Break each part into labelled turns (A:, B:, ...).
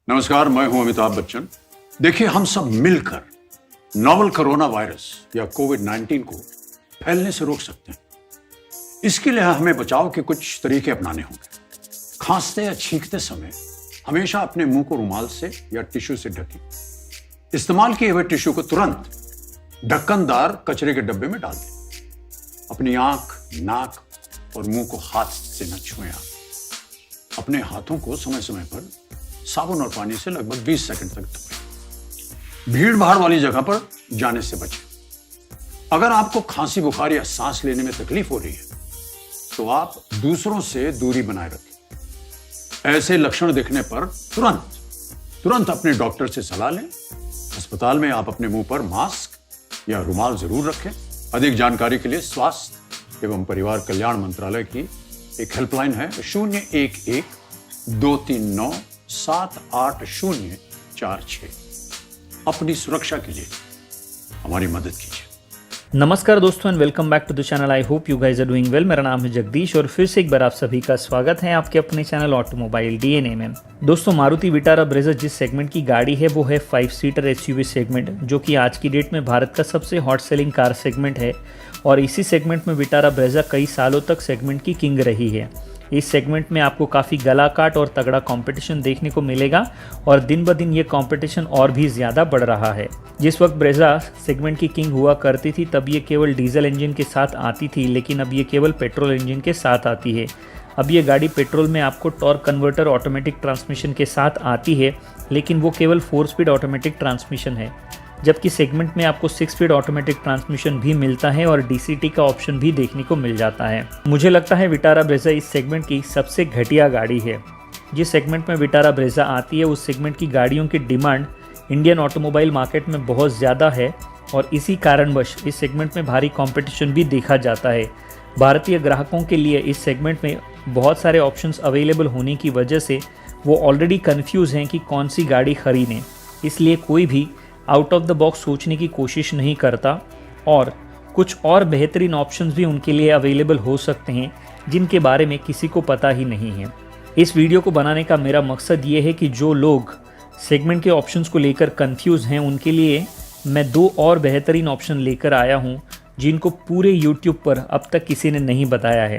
A: नमस्कार, मैं हूं अमिताभ बच्चन। देखिए, हम सब मिलकर नोवल कोरोना वायरस या कोविड-19 को फैलने से रोक सकते हैं। इसके लिए हमें बचाव के कुछ तरीके अपनाने होंगे। खांसते या छींकते समय हमेशा अपने मुंह को रुमाल से या टिश्यू से ढकें। इस्तेमाल किए हुए टिश्यू को तुरंत ढक्कनदार कचरे के डब्बे में डाल दें। अपनी आंख, नाक और मुंह को हाथ से न छुएं। आप अपने हाथों को समय समय पर साबुन और पानी से लगभग 20 सेकंड तक धोएं। भीड़ भाड़ वाली जगह पर जाने से बचें। अगर आपको खांसी, बुखार या सांस लेने में तकलीफ हो रही है तो आप दूसरों से दूरी बनाए रखें। ऐसे लक्षण दिखने पर तुरंत अपने डॉक्टर से सलाह लें। अस्पताल में आप अपने मुंह पर मास्क या रुमाल जरूर रखें। अधिक जानकारी के लिए स्वास्थ्य एवं परिवार कल्याण मंत्रालय की एक हेल्पलाइन है 011-239-78046। अपनी सुरक्षा के लिए हमारी मदद कीजिए।
B: नमस्कार दोस्तों and welcome back to the channel. I hope you guys are doing well. मेरा नाम है जगदीश और फिर से एक बार आप सभी का स्वागत है आपके अपने चैनल ऑटोमोबाइल डीएनए में। दोस्तों, मारुति विटारा ब्रेजा जिस सेगमेंट की गाड़ी है वो है 5 सीटर एसयूवी सेगमेंट, जो कि आज की डेट में भारत का सबसे हॉट सेलिंग कार सेगमेंट है और इसी सेगमेंट में विटारा ब्रेजा कई सालों तक सेगमेंट की किंग रही है। इस सेगमेंट में आपको काफ़ी गला काट और तगड़ा कंपटीशन देखने को मिलेगा और दिन ब दिन ये कंपटीशन और भी ज़्यादा बढ़ रहा है। जिस वक्त ब्रेजा सेगमेंट की किंग हुआ करती थी तब ये केवल डीजल इंजन के साथ आती थी, लेकिन अब ये केवल पेट्रोल इंजन के साथ आती है। अब ये गाड़ी पेट्रोल में आपको टॉर्क कन्वर्टर ऑटोमेटिक ट्रांसमिशन के साथ आती है, लेकिन वो केवल 4 स्पीड ऑटोमेटिक ट्रांसमिशन है, जबकि सेगमेंट में आपको 6 स्पीड ऑटोमेटिक ट्रांसमिशन भी मिलता है और डीसीटी का ऑप्शन भी देखने को मिल जाता है। मुझे लगता है विटारा ब्रेजा इस सेगमेंट की सबसे घटिया गाड़ी है। जिस सेगमेंट में विटारा ब्रेजा आती है उस सेगमेंट की गाड़ियों की डिमांड इंडियन ऑटोमोबाइल मार्केट में बहुत ज़्यादा है और इसी कारणवश इस सेगमेंट में भारी कॉम्पिटिशन भी देखा जाता है। भारतीय ग्राहकों के लिए इस सेगमेंट में बहुत सारे ऑप्शंस अवेलेबल होने की वजह से वो ऑलरेडी कन्फ्यूज़ हैं कि कौन सी गाड़ी खरीदें, इसलिए कोई भी आउट ऑफ द बॉक्स सोचने की कोशिश नहीं करता और कुछ और बेहतरीन ऑप्शंस भी उनके लिए अवेलेबल हो सकते हैं जिनके बारे में किसी को पता ही नहीं है। इस वीडियो को बनाने का मेरा मकसद ये है कि जो लोग सेगमेंट के ऑप्शंस को लेकर कंफ्यूज हैं उनके लिए मैं 2 और बेहतरीन ऑप्शन लेकर आया हूं जिनको पूरे यूट्यूब पर अब तक किसी ने नहीं बताया है।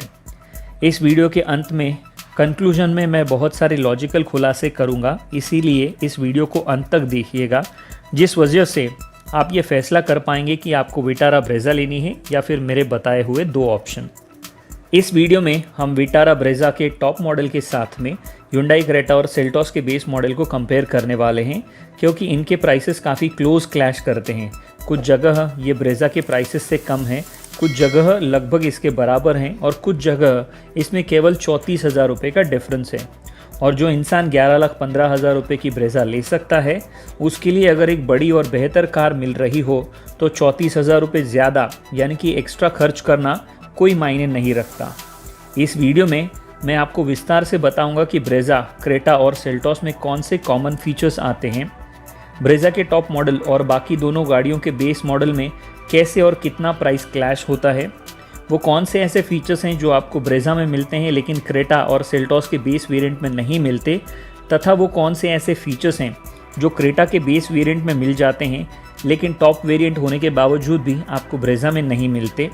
B: इस वीडियो के अंत में कंक्लूजन में मैं बहुत सारे लॉजिकल खुलासे करूंगा, इसीलिए इस वीडियो को अंत तक देखिएगा, जिस वजह से आप ये फैसला कर पाएंगे कि आपको विटारा ब्रेजा लेनी है या फिर मेरे बताए हुए 2 ऑप्शन। इस वीडियो में हम विटारा ब्रेजा के टॉप मॉडल के साथ में Hyundai क्रेटा और सेल्टॉस के बेस मॉडल को कंपेयर करने वाले हैं, क्योंकि इनके प्राइसेस काफ़ी क्लोज क्लैश करते हैं। कुछ जगह ये ब्रेजा के प्राइसेस से कम है, कुछ जगह लगभग इसके बराबर हैं और कुछ जगह इसमें केवल 34,000 रुपये का डिफरेंस है। और जो इंसान 11,15,000 रुपये की ब्रेजा ले सकता है उसके लिए अगर एक बड़ी और बेहतर कार मिल रही हो तो 34,000 रुपये ज़्यादा यानी कि एक्स्ट्रा खर्च करना कोई मायने नहीं रखता। इस वीडियो में मैं आपको विस्तार से बताऊंगा कि ब्रेजा, क्रेटा और सेल्टॉस में कौन से कॉमन फीचर्स आते हैं, ब्रेजा के टॉप मॉडल और बाकी दोनों गाड़ियों के बेस मॉडल में कैसे और कितना प्राइस क्लैश होता है, वो कौन से ऐसे फीचर्स हैं जो आपको ब्रेजा में मिलते हैं लेकिन क्रेटा और सेल्टॉस के बेस वेरिएंट में नहीं मिलते, तथा वो कौन से ऐसे फीचर्स हैं जो क्रेटा के बेस वेरिएंट में मिल जाते हैं लेकिन टॉप वेरिएंट होने के बावजूद भी आपको ब्रेजा में नहीं मिलते।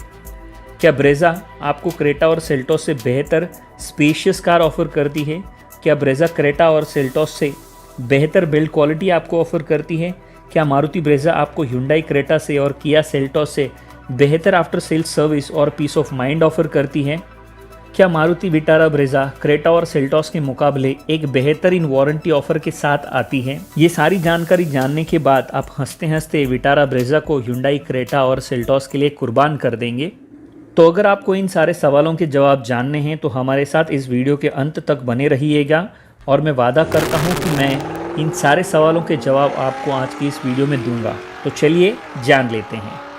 B: क्या ब्रेजा आपको क्रेटा और सेल्टॉस से बेहतर स्पेशियस कार ऑफर करती है? क्या ब्रेजा क्रेटा और सेल्टॉस से बेहतर बिल्ड क्वालिटी आपको ऑफर करती है? क्या मारुति ब्रेजा आपको Hyundai क्रेटा से और किया सेल्टॉस से बेहतर आफ्टर सेल्स सर्विस और पीस ऑफ माइंड ऑफर करती है? क्या मारुति विटारा ब्रेजा क्रेटा और सेल्टॉस के मुकाबले एक बेहतरीन वारंटी ऑफर के साथ आती है? ये सारी जानकारी जानने के बाद आप हंसते हंसते विटारा ब्रेजा को Hyundai क्रेटा और सेल्टॉस के लिए कुर्बान कर देंगे। तो अगर आपको इन सारे सवालों के जवाब जानने हैं तो हमारे साथ इस वीडियो के अंत तक बने रहिएगा और मैं वादा करता हूं कि मैं इन सारे सवालों के जवाब आपको आज की इस वीडियो में दूंगा। तो चलिए जान लेते हैं।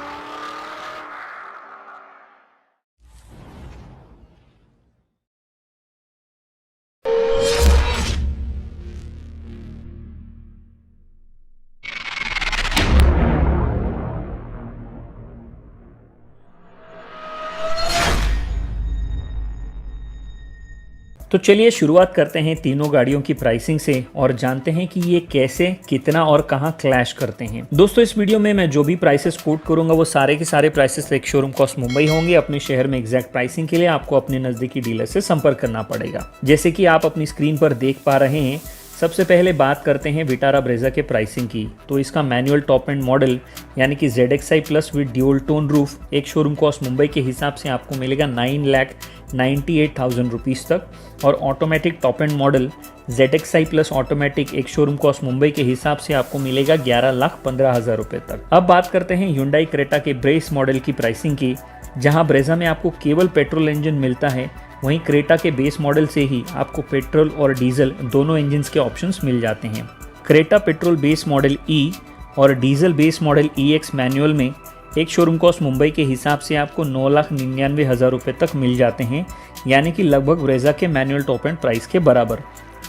B: तो चलिए शुरुआत करते हैं तीनों गाड़ियों की प्राइसिंग से और जानते हैं कि ये कैसे, कितना और कहां क्लैश करते हैं। दोस्तों इस वीडियो में मैं जो भी प्राइसेस कोट करूंगा वो सारे के सारे प्राइसेस एक शोरूम कॉस्ट मुंबई होंगे। अपने शहर में एग्जैक्ट प्राइसिंग के लिए आपको अपने नजदीकी डीलर से संपर्क करना पड़ेगा। जैसे कि आप अपनी स्क्रीन पर देख पा रहे हैं, सबसे पहले बात करते हैं विटारा ब्रेजा के प्राइसिंग की। तो इसका मैनुअल टॉप एंड मॉडल यानी कि ZXi plus with dual tone roof एक शोरूम कॉस्ट मुंबई के हिसाब से आपको मिलेगा 9,98,000 रुपीज़ तक, और automatic top and model ZXi plus automatic एक शोरूम कॉस्ट मुंबई के हिसाब से आपको मिलेगा 11,15,000 रुपये तक। अब बात करते हैं Hyundai क्रेटा के ब्रेस मॉडल की प्राइसिंग की, जहां ब्रेजा में आपको केवल पेट्रोल इंजन मिलता है, वहीं क्रेटा के बेस मॉडल से ही आपको पेट्रोल और डीजल दोनों इंजन्स के ऑप्शंस मिल जाते हैं। Creta petrol base model E और diesel base model EX manual में एक शोरूम कॉस्ट मुंबई के हिसाब से आपको 9,99,000 रुपये तक मिल जाते हैं, यानी कि लगभग ब्रेजा के मैनुअल टॉप एंड प्राइस के बराबर।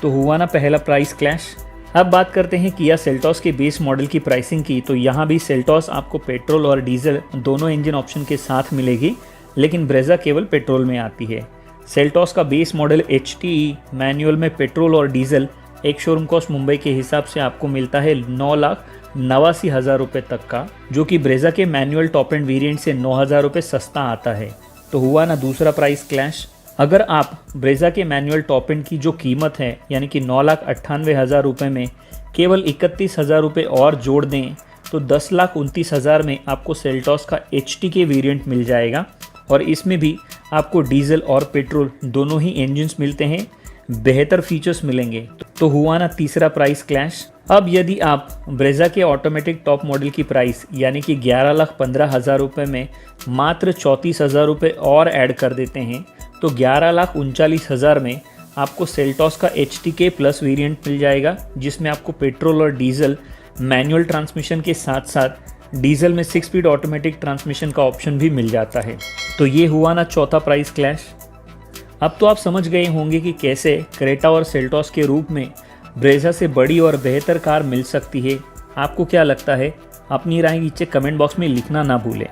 B: तो हुआ ना पहला प्राइस क्लैश। अब बात करते हैं किया सेल्टॉस के बेस मॉडल की प्राइसिंग की। तो यहाँ भी सेल्टॉस आपको पेट्रोल और डीजल दोनों इंजन ऑप्शन के साथ मिलेगी, लेकिन ब्रेजा केवल पेट्रोल में आती है। सेल्टॉस का बेस मॉडल HTE मैनुअल में पेट्रोल और डीजल एक शोरूम कॉस्ट मुंबई के हिसाब से आपको मिलता है 9,89,000 रुपये तक का, जो कि ब्रेजा के मैनुअल टॉप एंड वेरिएंट से 9,000 रुपये सस्ता आता है। तो हुआ ना दूसरा प्राइस क्लैश। अगर आप ब्रेजा के मैनुअल टॉप एंड की जो कीमत है यानी कि 9,98,000 रुपये में केवल 31,000 रुपये और जोड़ दें तो 10,29,000 में आपको सेल्टॉस का HT के वेरिएंट मिल जाएगा, और इसमें भी आपको डीजल और पेट्रोल दोनों ही इंजन्स मिलते हैं, बेहतर फीचर्स मिलेंगे। तो हुआ ना तीसरा प्राइस क्लैश। अब यदि आप ब्रेजा के ऑटोमेटिक टॉप मॉडल की प्राइस यानी कि 11,15,000 रुपये में मात्र 34,000 रुपये और ऐड कर देते हैं तो 11,39,000 में आपको सेल्टॉस का HTK प्लस वेरिएंट मिल जाएगा, जिसमें आपको पेट्रोल और डीजल मैनुअल ट्रांसमिशन के साथ साथ डीजल में 6 स्पीड ऑटोमेटिक ट्रांसमिशन का ऑप्शन भी मिल जाता है। तो ये हुआ ना चौथा प्राइस क्लैश। अब तो आप समझ गए होंगे कि कैसे क्रेटा और सेल्टॉस के रूप में ब्रेजा से बड़ी और बेहतर कार मिल सकती है। आपको क्या लगता है? अपनी राय नीचे कमेंट बॉक्स में लिखना ना भूलें।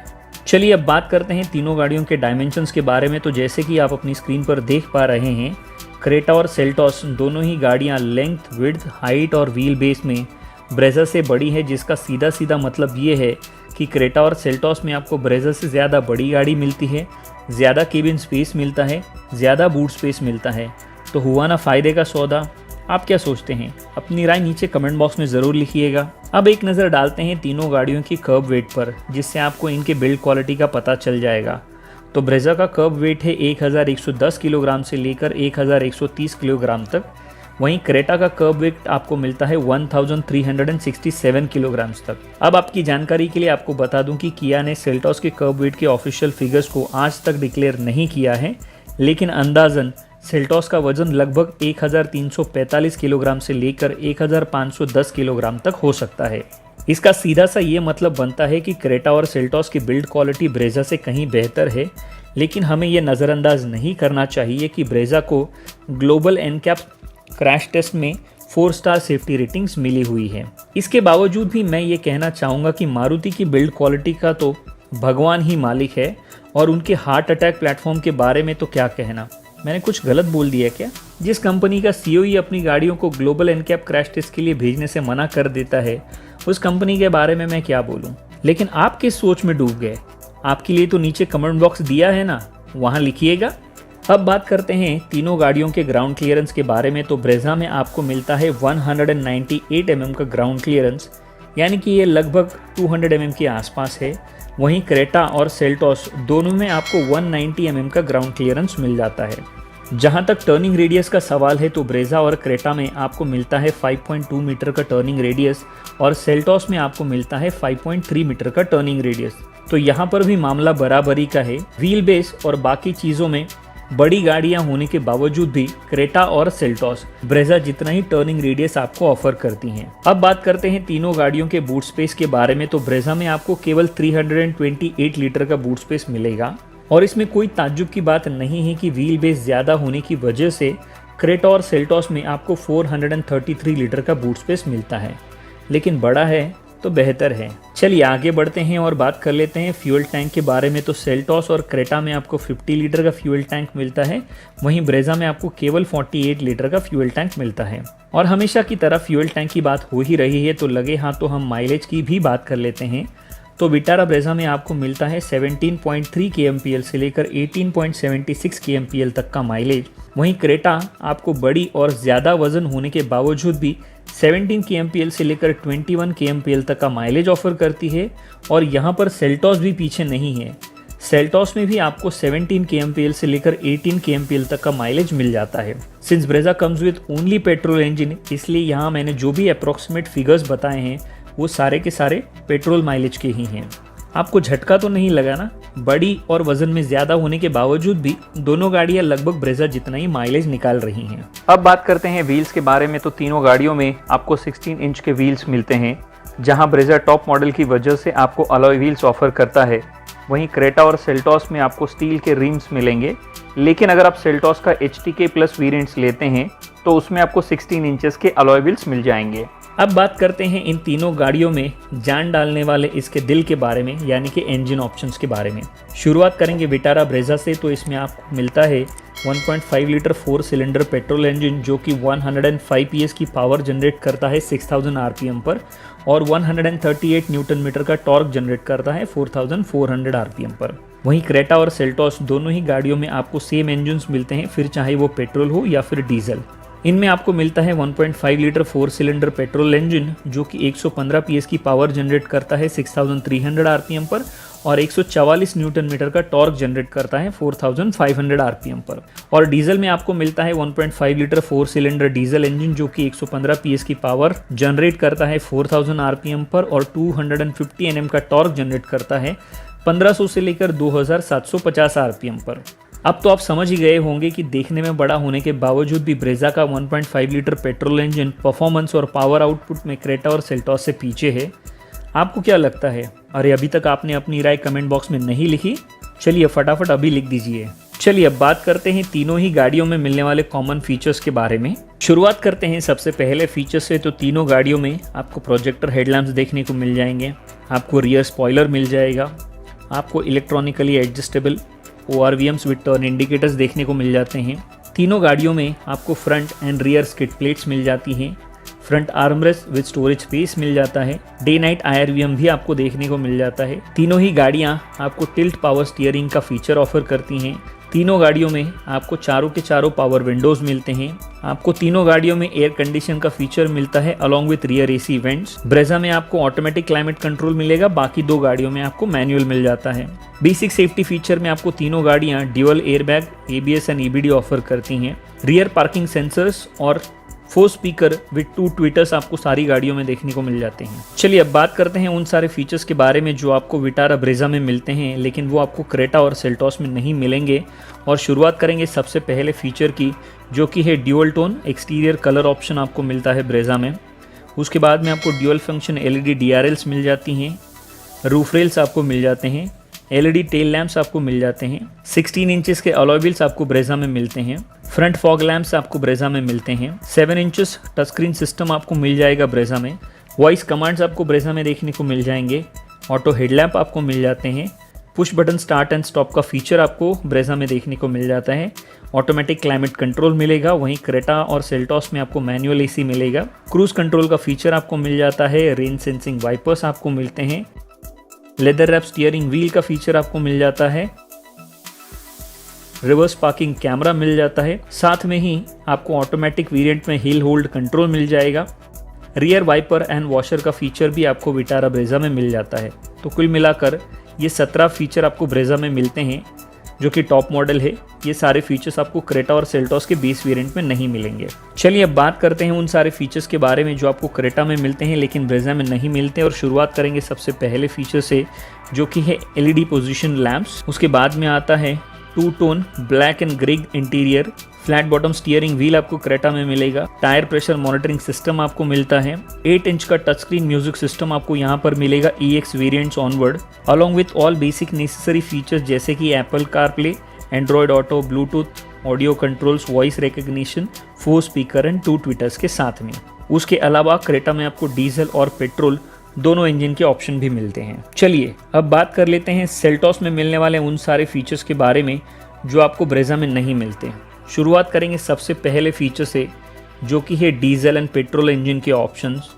B: चलिए अब बात करते हैं तीनों गाड़ियों के डायमेंशंस के बारे में। तो जैसे कि आप अपनी स्क्रीन पर देख पा रहे हैं, क्रेटा और सेल्टॉस दोनों ही गाड़ियाँ लेंथ, विड्थ, हाइट और व्हील बेस में ब्रेजा से बड़ी है, जिसका सीधा सीधा मतलब ये है कि क्रेटा और सेल्टॉस में आपको ब्रेजा से ज़्यादा बड़ी गाड़ी मिलती है, ज़्यादा केबिन स्पेस मिलता है, ज़्यादा बूट स्पेस मिलता है। तो हुआ ना फ़ायदे का सौदा। आप क्या सोचते हैं? अपनी राय नीचे कमेंट बॉक्स में ज़रूर लिखिएगा। अब एक नज़र डालते हैं तीनों गाड़ियों की कर्ब वेट पर, जिससे आपको इनके बिल्ड क्वालिटी का पता चल जाएगा। तो ब्रेजा का कर्ब वेट है 1,110 किलोग्राम से लेकर 1,130 किलोग्राम तक, वहीं क्रेटा का कर्ब वेट आपको मिलता है 1,367 किलोग्राम्स तक। अब आपकी जानकारी के लिए आपको बता दूं कि किया ने सेल्टॉस के कर्ब वेट के ऑफिशियल फिगर्स को आज तक डिक्लेयर नहीं किया है, लेकिन अंदाजन सेल्टॉस का वजन लगभग 1,345 किलोग्राम से लेकर 1,510 किलोग्राम तक हो सकता है। इसका सीधा सा ये मतलब बनता है कि क्रेटा और सेल्टॉस की बिल्ड क्वालिटी ब्रेजा से कहीं बेहतर है, लेकिन हमें ये नज़रअंदाज नहीं करना चाहिए कि ब्रेजा को ग्लोबल एनकैप क्रैश टेस्ट में 4 स्टार सेफ्टी रेटिंग्स मिली हुई है। इसके बावजूद भी मैं ये कहना चाहूँगा कि मारुति की बिल्ड क्वालिटी का तो भगवान ही मालिक है, और उनके हार्ट अटैक प्लेटफॉर्म के बारे में तो क्या कहना। मैंने कुछ गलत बोल दिया क्या? जिस कंपनी का CEO ही अपनी गाड़ियों को ग्लोबल एनकैप क्रैश टेस्ट के लिए भेजने से मना कर देता है, उस कंपनी के बारे में मैं क्या बोलूँ। लेकिन आप किस सोच में डूब गए? आपके लिए तो नीचे कमेंट बॉक्स दिया है ना, वहाँ लिखिएगा। अब बात करते हैं तीनों गाड़ियों के ग्राउंड क्लियरेंस के बारे में। तो ब्रेजा में आपको मिलता है 198 mm का ग्राउंड क्लियरेंस, यानी कि ये लगभग 200 mm के आसपास है। वहीं क्रेटा और सेल्टॉस दोनों में आपको 190 mm का ग्राउंड क्लियरेंस मिल जाता है। जहां तक टर्निंग रेडियस का सवाल है तो ब्रेजा और क्रेटा में आपको मिलता है 5.2 मीटर का टर्निंग रेडियस, और सेल्टॉस में आपको मिलता है 5.3 मीटर का टर्निंग रेडियस। तो यहाँ पर भी मामला बराबरी का है। व्हील बेस और बाकी चीज़ों में बड़ी गाड़ियां होने के बावजूद भी क्रेटा और सेल्टॉस ब्रेजा जितना ही टर्निंग रेडियस आपको ऑफर करती हैं। अब बात करते हैं तीनों गाड़ियों के बूट स्पेस के बारे में। तो ब्रेजा में आपको केवल 328 लीटर का बूट स्पेस मिलेगा, और इसमें कोई ताज्जुब की बात नहीं है कि व्हील बेस ज़्यादा होने की वजह से क्रेटा और सेल्टॉस में आपको 433 लीटर का बूट स्पेस मिलता है। लेकिन बड़ा है तो बेहतर है। चलिए आगे बढ़ते हैं और बात कर लेते हैं फ्यूल टैंक के बारे में। तो सेल्टॉस और क्रेटा में आपको 50 लीटर का फ्यूल टैंक मिलता है, वहीं ब्रेजा में आपको केवल 48 लीटर का फ्यूल टैंक मिलता है। और हमेशा की तरह फ्यूल टैंक की बात हो ही रही है तो लगे हाथों हम माइलेज की भी बात कर लेते हैं। तो विटारा ब्रेजा में आपको मिलता है 17.3 kmpl से लेकर 18.76 kmpl तक का माइलेज। वहीं क्रेटा आपको बड़ी और ज़्यादा वजन होने के बावजूद भी 17 kmpl से लेकर 21 kmpl तक का माइलेज ऑफर करती है। और यहाँ पर सेल्टॉस भी पीछे नहीं है, सेल्टॉस में भी आपको 17 kmpl से लेकर 18 kmpl तक का माइलेज मिल जाता है। Since Brezza comes with only petrol engine, इसलिए यहाँ मैंने जो भी अप्रॉक्सीमेट फिगर्स बताए हैं वो सारे के सारे पेट्रोल माइलेज के ही हैं। आपको झटका तो नहीं लगा ना? बड़ी और वजन में ज़्यादा होने के बावजूद भी दोनों गाड़ियाँ लगभग ब्रेजा जितना ही माइलेज निकाल रही हैं। अब बात करते हैं व्हील्स के बारे में। तो तीनों गाड़ियों में आपको 16 इंच के व्हील्स मिलते हैं, जहां ब्रेजा टॉप मॉडल की वजह से आपको अलॉय व्हील्स ऑफर करता है। वहीं क्रेटा और सेल्टॉस में आपको स्टील के रिम्स मिलेंगे, लेकिन अगर आप सेल्टॉस का HTK प्लस वेरिएंट्स लेते हैं तो उसमें आपको 16 इंचेस के अलॉय व्हील्स मिल जाएंगे। अब बात करते हैं इन तीनों गाड़ियों में जान डालने वाले इसके दिल के बारे में, यानी कि इंजन ऑप्शंस के बारे में। शुरुआत करेंगे विटारा ब्रेजा से। तो इसमें आपको मिलता है 1.5 लीटर 4 सिलेंडर पेट्रोल इंजन, जो कि 105 PS की पावर जनरेट करता है 6000 RPM पर, और 138 न्यूटन मीटर का टॉर्क जनरेट करता है 4400 RPM पर। वहीं क्रेटा और सेल्टॉस दोनों ही गाड़ियों में आपको सेम इंजन्स मिलते हैं, फिर चाहे वो पेट्रोल हो या फिर डीजल। इनमें आपको मिलता है 1.5 लीटर 4 सिलेंडर पेट्रोल इंजन, जो कि 115 PS की पावर जनरेट करता है 6300 RPM पर, और 144 न्यूटन मीटर का टॉर्क जनरेट करता है 4500 RPM पर। और डीजल में आपको मिलता है 1.5 लीटर 4 सिलेंडर डीजल इंजन, जो कि 115 PS की पावर जनरेट करता है 4000 RPM पर, और 250 Nm का टॉर्क जनरेट करता है 1500 से लेकर 2750 RPM पर। अब तो आप समझ ही गए होंगे कि देखने में बड़ा होने के बावजूद भी ब्रेजा का 1.5 लीटर पेट्रोल इंजन परफॉर्मेंस और पावर आउटपुट में क्रेटा और सेल्टॉस से पीछे है। आपको क्या लगता है? अरे अभी तक आपने अपनी राय कमेंट बॉक्स में नहीं लिखी? चलिए फटाफट अभी लिख दीजिए। चलिए अब बात करते हैं तीनों ही गाड़ियों में मिलने वाले कॉमन फीचर्स के बारे में। शुरुआत करते हैं सबसे पहले फीचर्स से। तो तीनों गाड़ियों में आपको प्रोजेक्टर हेडलैम्प्स देखने को मिल जाएंगे, आपको रियर स्पॉइलर मिल जाएगा, आपको electronically adjustable ORVMs with turn indicators देखने को मिल जाते हैं। तीनों गाड़ियों में आपको front and rear skid plates मिल जाती हैं, front armrest with storage space मिल जाता है, डे नाइट IRVM भी आपको देखने को मिल जाता है। तीनों ही गाड़ियां आपको टिल्ट पावर स्टीयरिंग का फीचर ऑफर करती हैं। तीनों गाड़ियों में आपको चारों के चारों पावर विंडोज़ मिलते हैं। आपको तीनों गाड़ियों में एयर कंडीशन का फीचर मिलता है along with rear AC vents. Brezza में आपको ऑटोमेटिक क्लाइमेट कंट्रोल मिलेगा, बाकी दो गाड़ियों में आपको मैनुअल मिल जाता है। बेसिक सेफ्टी फीचर में आपको तीनों गाड़ियां dual airbag, ABS and EBD offer करती हैं। रियर पार्किंग सेंसर्स और 4 स्पीकर विद 2 ट्विटर्स आपको सारी गाड़ियों में देखने को मिल जाते हैं। चलिए अब बात करते हैं उन सारे फीचर्स के बारे में जो आपको विटारा ब्रेजा में मिलते हैं, लेकिन वो आपको क्रेटा और सेल्टॉस में नहीं मिलेंगे। और शुरुआत करेंगे सबसे पहले फीचर की, जो कि है dual tone exterior colour option आपको मिलता है ब्रेजा में। उसके बाद में आपको ड्यूअल फंक्शन LED DRLs मिल जाती हैं, रूफ रेल्स आपको मिल जाते हैं, LED टेल लैंप्स आपको मिल जाते हैं, 16 इंचेस के अलॉय व्हील्स आपको ब्रेजा में मिलते हैं, फ्रंट फॉग लैंप्स आपको ब्रेजा में मिलते हैं, 7 इंचेस टच स्क्रीन सिस्टम आपको मिल जाएगा ब्रेजा में, वॉइस कमांड्स आपको ब्रेजा में देखने को मिल जाएंगे, ऑटो हेडलैम्प आपको मिल जाते हैं, push button start and stop का फीचर आपको ब्रेजा में देखने को मिल जाता है, ऑटोमेटिक क्लाइमेट कंट्रोल मिलेगा। वहीं क्रेटा और सेल्टॉस में आपको मैनुअल AC मिलेगा, क्रूज कंट्रोल का फीचर आपको मिल जाता है, रेन सेंसिंग वाइपर्स आपको मिलते हैं, लेदर रैप स्टीयरिंग व्हील का फीचर आपको मिल जाता है, रिवर्स पार्किंग कैमरा मिल जाता है, साथ में ही आपको ऑटोमेटिक वेरिएंट में हिल होल्ड कंट्रोल मिल जाएगा, रियर वाइपर एंड वॉशर का फीचर भी आपको विटारा ब्रेजा में मिल जाता है। तो कुल मिलाकर ये 17 फीचर आपको ब्रेजा में मिलते हैं, जो कि टॉप मॉडल है। ये सारे फीचर्स आपको क्रेटा और सेल्टॉस के बेस वेरिएंट में नहीं मिलेंगे। चलिए अब बात करते हैं उन सारे फीचर्स के बारे में जो आपको क्रेटा में मिलते हैं लेकिन ब्रेजा में नहीं मिलते। और शुरुआत करेंगे सबसे पहले फीचर से, जो कि है LED पोजीशन लैंप्स। उसके बाद में आता है 2 tone black and grey interior, flat bottom steering wheel आपको क्रेटा में मिलेगा, टायर प्रेशर मॉनिटरिंग सिस्टम आपको मिलता है, 8 इंच का टच स्क्रीन म्यूजिक सिस्टम आपको यहाँ पर मिलेगा EX variants onward, along with all basic necessary features जैसे कि Apple CarPlay, Android Auto, Bluetooth, audio controls, voice recognition, 4 speaker and 2 tweeters के साथ में। उसके अलावा क्रेटा में आपको डीजल और पेट्रोल दोनों इंजन के ऑप्शन भी मिलते हैं। चलिए अब बात कर लेते हैं सेल्टॉस में मिलने वाले उन सारे फीचर्स के बारे में जो आपको ब्रेजा में नहीं मिलते। शुरुआत करेंगे सबसे पहले फीचर से, जो कि है डीजल एंड पेट्रोल इंजन के ऑप्शंस।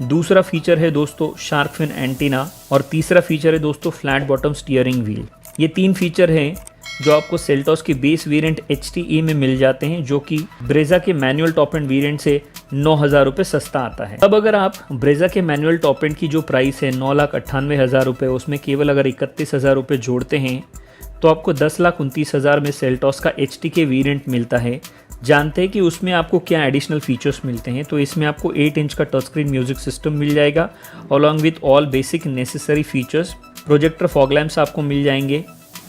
B: दूसरा फीचर है दोस्तों शार्क फिन एंटीना, और तीसरा फीचर है दोस्तों फ्लैट बॉटम स्टीयरिंग व्हील। ये 3 फीचर हैं जो आपको सेल्टॉस के बेस वेरिएंट HTE में मिल जाते हैं, जो कि ब्रेजा के मैनुअल टॉप एंड वेरिएंट से 9,000 रुपये सस्ता आता है। अब अगर आप ब्रेजा के मैनुअल टॉप एंड की जो प्राइस है 9,98,000 रुपये, उसमें केवल अगर 31,000 रुपये जोड़ते हैं तो आपको 10,29,000 में सेल्टॉस का HT के वेरिएंट मिलता है। जानते हैं कि उसमें आपको क्या एडिशनल फीचर्स मिलते हैं। तो इसमें आपको 8 इंच का टच स्क्रीन म्यूजिक सिस्टम मिल जाएगा along with all basic necessary features. Projector fog lamps आपको मिल जाएंगे,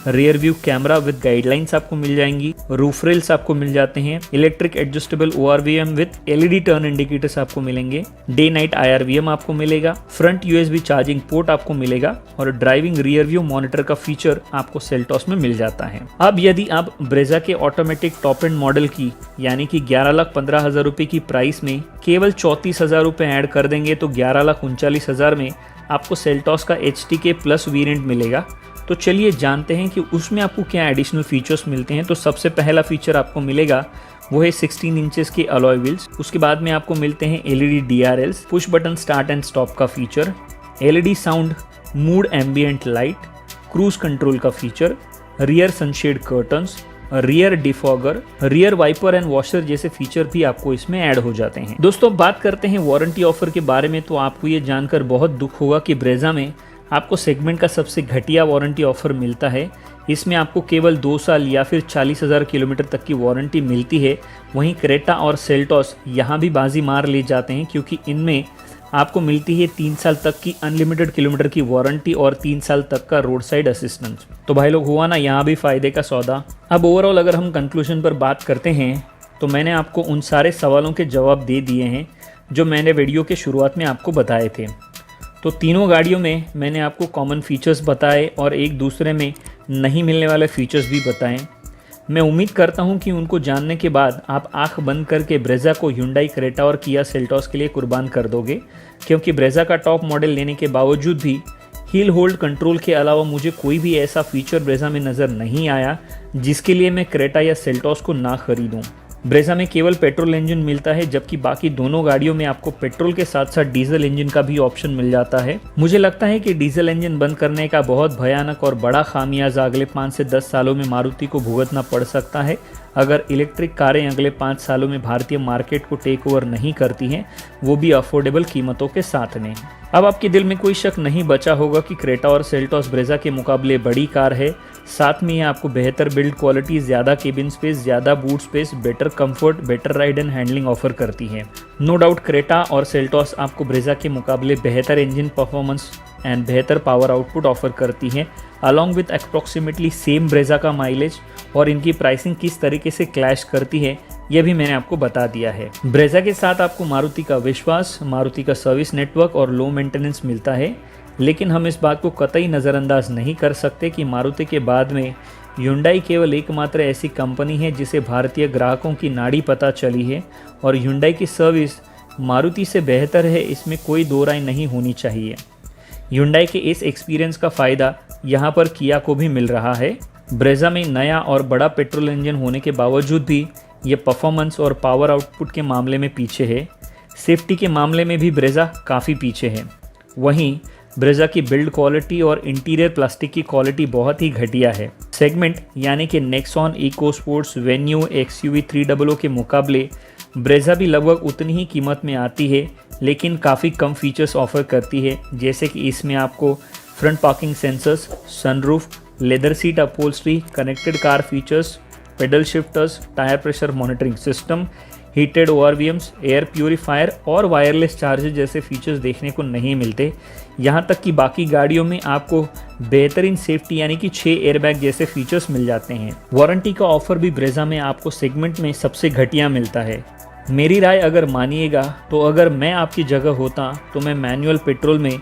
B: rear view camera with guidelines आपको मिल जाएंगी, रूफ रेल्स आपको मिल जाते हैं, electric adjustable ORVM with LED turn indicators आपको मिलेंगे, डे नाइट IRVM आपको मिलेगा, फ्रंट USB चार्जिंग पोर्ट आपको मिलेगा और ड्राइविंग रियर व्यू मॉनिटर का फीचर आपको सेल्टॉस में मिल जाता है। अब यदि आप ब्रेजा के ऑटोमेटिक टॉप एंड मॉडल की यानी कि 11,15,000 रुपये की प्राइस में केवल 34,000 रुपये ऐड कर देंगे तो 11,39,000 में आपको सेल्टॉस का HT के प्लस वेरिएंट मिलेगा। तो चलिए जानते हैं कि उसमें आपको क्या एडिशनल फीचर्स मिलते हैं। तो सबसे पहला फीचर आपको मिलेगा वो है 16 इंचेस के अलॉय व्हील्स। उसके बाद में आपको मिलते हैं LED DRLs, push button start and stop का feature, LED sound, mood ambient light, cruise control का feature, rear sunshade curtains, rear defogger, rear wiper and washer जैसे फीचर भी आपको इसमें ऐड हो जाते हैं। दोस्तों बात करते हैं वारंटी ऑफर के बारे में। तो आपको ये जानकर बहुत दुख होगा कि ब्रेजा में आपको सेगमेंट का सबसे घटिया वारंटी ऑफर मिलता है। इसमें आपको केवल 2 साल या फिर 40,000 किलोमीटर तक की वारंटी मिलती है। वहीं क्रेटा और सेल्टॉस यहाँ भी बाजी मार ले जाते हैं, क्योंकि इनमें आपको मिलती है 3 साल तक की अनलिमिटेड किलोमीटर की वारंटी और 3 साल तक का रोड साइड असिस्टेंस। तो भाई लोग हुआ ना यहाँ भी फ़ायदे का सौदा। अब ओवरऑल अगर हम कंक्लूजन पर बात करते हैं तो मैंने आपको उन सारे सवालों के जवाब दे दिए हैं जो मैंने वीडियो के शुरुआत में आपको बताए थे। तो तीनों गाड़ियों में मैंने आपको कॉमन फीचर्स बताए और एक दूसरे में नहीं मिलने वाले फीचर्स भी बताएं। मैं उम्मीद करता हूं कि उनको जानने के बाद आप आंख बंद करके ब्रेजा को Hyundai क्रेटा और किया सेल्टॉस के लिए कुर्बान कर दोगे, क्योंकि ब्रेजा का टॉप मॉडल लेने के बावजूद भी हिल होल्ड कंट्रोल के अलावा मुझे कोई भी ऐसा फीचर ब्रेजा में नज़र नहीं आया जिसके लिए मैं क्रेटा या सेल्टॉस को ना खरीदूँ। ब्रेजा में केवल पेट्रोल इंजन मिलता है, जबकि बाकी दोनों गाड़ियों में आपको पेट्रोल के साथ साथ डीजल इंजन का भी ऑप्शन मिल जाता है। मुझे लगता है कि डीजल इंजन बंद करने का बहुत भयानक और बड़ा खामियाजा अगले 5 से 10 सालों में मारुति को भुगतना पड़ सकता है, अगर इलेक्ट्रिक कारें अगले 5 सालों में भारतीय मार्केट को टेक ओवर नहीं करती हैं, वो भी अफोर्डेबल कीमतों के साथ में। अब आपके दिल में कोई शक नहीं बचा होगा कि क्रेटा और सेल्टॉस ब्रेजा के मुकाबले बड़ी कार है। साथ में ये आपको बेहतर बिल्ड क्वालिटी, ज़्यादा केबिन स्पेस, ज़्यादा boot space, better comfort, better ride and handling offer करती है। नो डाउट क्रेटा और सेल्टॉस आपको ब्रेजा के मुकाबले बेहतर इंजन परफॉर्मेंस एंड बेहतर पावर आउटपुट ऑफर करती हैं, along with approximately same Brezza का माइलेज। और इनकी प्राइसिंग किस तरीके से क्लैश करती है यह भी मैंने आपको बता दिया है। ब्रेजा के साथ आपको मारुति का विश्वास, मारुति का सर्विस नेटवर्क और लो मेंटेनेंस मिलता है, लेकिन हम इस बात को कतई नज़रअंदाज नहीं कर सकते कि मारुति के बाद में Hyundai केवल एकमात्र ऐसी कंपनी है जिसे भारतीय ग्राहकों की नाड़ी पता चली है, और Hyundai की सर्विस मारुति से बेहतर है, इसमें कोई दो राय नहीं होनी चाहिए। Hyundai के इस एक्सपीरियंस का फ़ायदा यहाँ पर किया को भी मिल रहा है। ब्रेजा में नया और बड़ा पेट्रोल इंजन होने के बावजूद भी ये परफॉर्मेंस और पावर आउटपुट के मामले में पीछे है। सेफ्टी के मामले में भी ब्रेजा काफ़ी पीछे है। वहीं ब्रेजा की बिल्ड क्वालिटी और इंटीरियर प्लास्टिक की क्वालिटी बहुत ही घटिया है। सेगमेंट यानी कि Nexon Eco Sports Venue XUV 300 के मुकाबले ब्रेजा भी लगभग उतनी ही कीमत में आती है, लेकिन काफ़ी कम फीचर्स ऑफर करती है, जैसे कि इसमें आपको front parking sensors, sunroof, leather seat upholstery, connected car features, pedal shifters, tyre pressure monitoring system, heated ORVMs, air purifier और वायरलेस चार्जर जैसे फीचर्स देखने को नहीं मिलते। यहाँ तक कि बाकी गाड़ियों में आपको बेहतरीन सेफ्टी यानी कि 6 एयरबैग जैसे फीचर्स मिल जाते हैं। वारंटी का ऑफर भी ब्रेजा में आपको सेगमेंट में सबसे घटिया मिलता है। मेरी राय अगर मानिएगा तो अगर मैं आपकी जगह होता तो मैं मैनुअल पेट्रोल में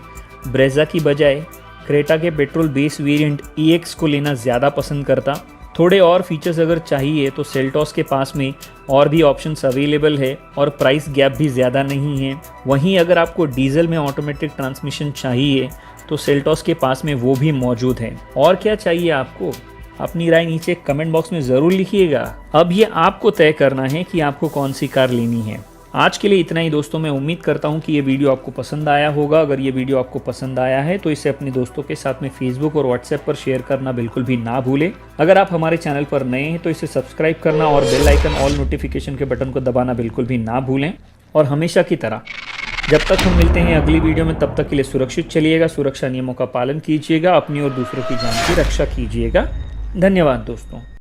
B: ब्रेजा की बजाय क्रेटा के पेट्रोल बेस वेरिएंट EX को लेना ज़्यादा पसंद करता। थोड़े और फीचर्स अगर चाहिए तो सेल्टॉस के पास में और भी ऑप्शंस अवेलेबल है और प्राइस गैप भी ज़्यादा नहीं है। वहीं अगर आपको डीजल में ऑटोमेटिक ट्रांसमिशन चाहिए तो सेल्टॉस के पास में वो भी मौजूद है। और क्या चाहिए आपको? अपनी राय नीचे कमेंट बॉक्स में ज़रूर लिखिएगा। अब ये आपको तय करना है कि आपको कौन सी कार लेनी है। आज के लिए इतना ही दोस्तों। मैं उम्मीद करता हूँ कि ये वीडियो आपको पसंद आया होगा। अगर ये वीडियो आपको पसंद आया है तो इसे अपने दोस्तों के साथ में फेसबुक और व्हाट्सएप पर शेयर करना बिल्कुल भी ना भूलें। अगर आप हमारे चैनल पर नए हैं तो इसे सब्सक्राइब करना और बेल आइकन ऑल नोटिफिकेशन के बटन को दबाना बिल्कुल भी ना भूलें। और हमेशा की तरह जब तक हम मिलते हैं अगली वीडियो में, तब तक के लिए सुरक्षित चलिएगा, सुरक्षा नियमों का पालन कीजिएगा, अपनी और दूसरों की जान की रक्षा कीजिएगा। धन्यवाद दोस्तों।